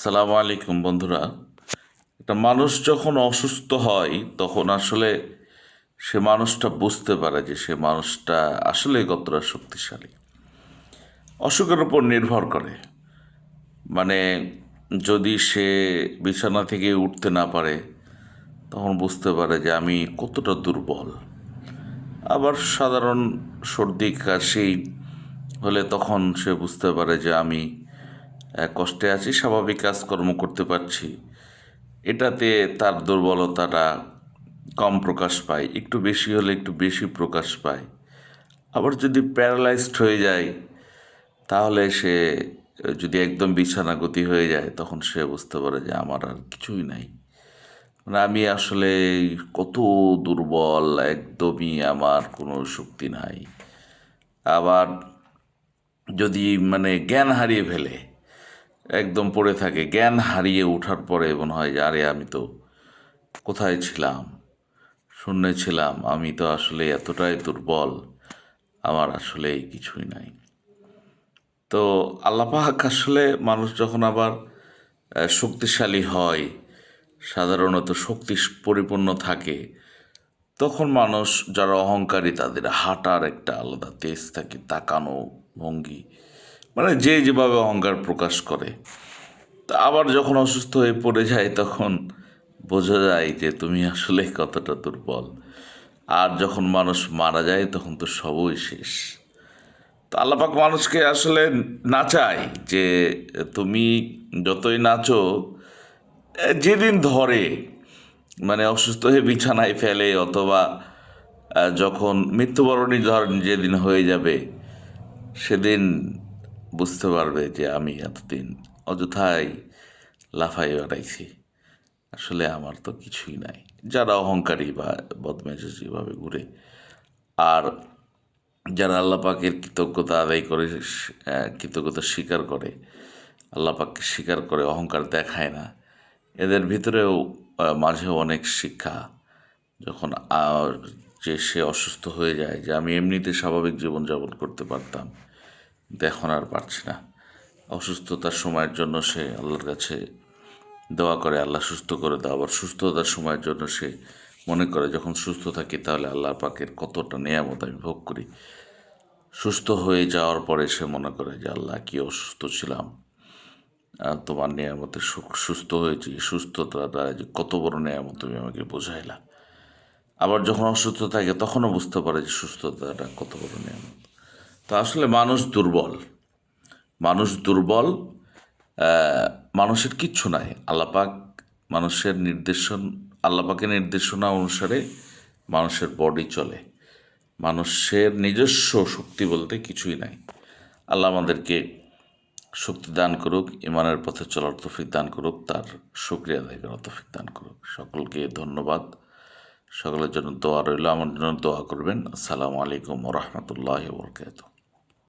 সালামু আলাইকুম বন্ধুরা। একটা মানুষ যখন অসুস্থ হয় তখন আসলে সে মানুষটা বুঝতে পারে যে সে মানুষটা আসলে কতটা শক্তিশালী। অসুখের উপর নির্ভর করে, মানে যদি সে বিছানা থেকে উঠতে না পারে তখন বুঝতে পারে যে আমি কতটা দুর্বল। আবার সাধারণ সর্দি কাশি হলে তখন সে বুঝতে পারে যে আমি কষ্টে আছি, স্বাভাবিক কাজকর্ম করতে পারছি, এটাতে তার দুর্বলতাটা কম প্রকাশ পায়, একটু বেশি হলে একটু বেশি প্রকাশ পায়। আবার যদি প্যারালাইজড হয়ে যায় তাহলে সে যদি একদম বিছানাগতি হয়ে যায় তখন সে বুঝতে পারে যে আমার আর কিছুই নাই, মানে আমি আসলে কত দুর্বল, একদমই আমার কোনো শক্তি নাই। আবার যদি জ্ঞান হারিয়ে ফেলে, একদম পড়ে থাকে, জ্ঞান হারিয়ে ওঠার পরে মনে হয় যে আরে আমি তো কোথায় ছিলাম, শূন্যে ছিলাম, আমি তো আসলে এতটাই দুর্বল, আমার আসলে কিছুই নাই। তো আল্লাহ পাক আসলে মানুষ যখন আবার শক্তিশালী হয়, সাধারণত শক্তি পরিপূর্ণ থাকে, তখন মানুষ যারা অহংকারী তাদের হাঁটার একটা আলাদা তেজ থাকে, তাকানো ভঙ্গি, মানে যে যেভাবে অহংকার প্রকাশ করে। তা আবার যখন অসুস্থ হয়ে পড়ে যায় তখন বোঝা যায় যে তুমি আসলে কতটা দুর্বল। আর যখন মানুষ মারা যায় তখন তো সবই শেষ। তো আল্লাপাক মানুষকে আসলে নাচায় যে তুমি যতই নাচো, যেদিন ধরে, অসুস্থ হয়ে বিছানায় ফেলে অথবা যখন মৃত্যুবরণী ধরেন যেদিন হয়ে যাবে সেদিন বুঝতে পারবে যে আমি এতদিন অযথাই লাফাই বেড়াইছি, আসলে আমার তো কিছুই নাই। যারা অহংকারী বা বদমেজাজিভাবে ঘুরে, আর যারা আল্লাহ পাকের কৃতজ্ঞতা আদায় করে, কৃতজ্ঞতা স্বীকার করে, আল্লাহ পাককে স্বীকার করে, অহংকার দেখায় না, এদের ভিতরেও মাঝে অনেক শিক্ষা। যখন যে সে অসুস্থ হয়ে যায় যে আমি এমনিতে স্বাভাবিক জীবনযাপন করতে পারতাম, কিন্তু এখন আর পারছি না, অসুস্থতার সময়ের জন্য সে আল্লাহর কাছে দোয়া করে আল্লাহ সুস্থ করে দাও। আবার সুস্থতার সময়ের জন্য সে মনে করে যখন সুস্থ থাকি তাহলে আল্লাহ পাকের কতটা নেয়ামত আমি ভোগ করি। সুস্থ হয়ে যাওয়ার পরে সে মনে করে যে আল্লাহ কি অসুস্থ ছিলাম, তোমার নেয়ামতে সুস্থ হয়েছি, সুস্থতাটা যে কত বড় নেয়ামত তুমি আমাকে বোঝাইলা। আবার যখন অসুস্থ থাকে তখনও বুঝতে পারে যে সুস্থতাটা কত বড় নেয়ামত। তো আসলে মানুষ দুর্বল, মানুষ দুর্বল, মানুষের কিচ্ছু নাই। আল্লাপাক মানুষের আল্লাপাকের নির্দেশনা অনুসারে মানুষের বডি চলে, মানুষের নিজস্ব শক্তি বলতে কিছুই নাই। আল্লাহ আমাদেরকে শক্তি দান করুক, ইমানের পথে চলার তৌফিক দান করুক, তার শুকরিয়া আদায় করার তৌফিক দান করুক। সকলকে ধন্যবাদ, সকলের জন্য দোয়া রইল, আমার জন্য দোয়া করবেন। আসসালামু আলাইকুম ওয়া রাহমাতুল্লাহি ওয়া বারাকাতুহু।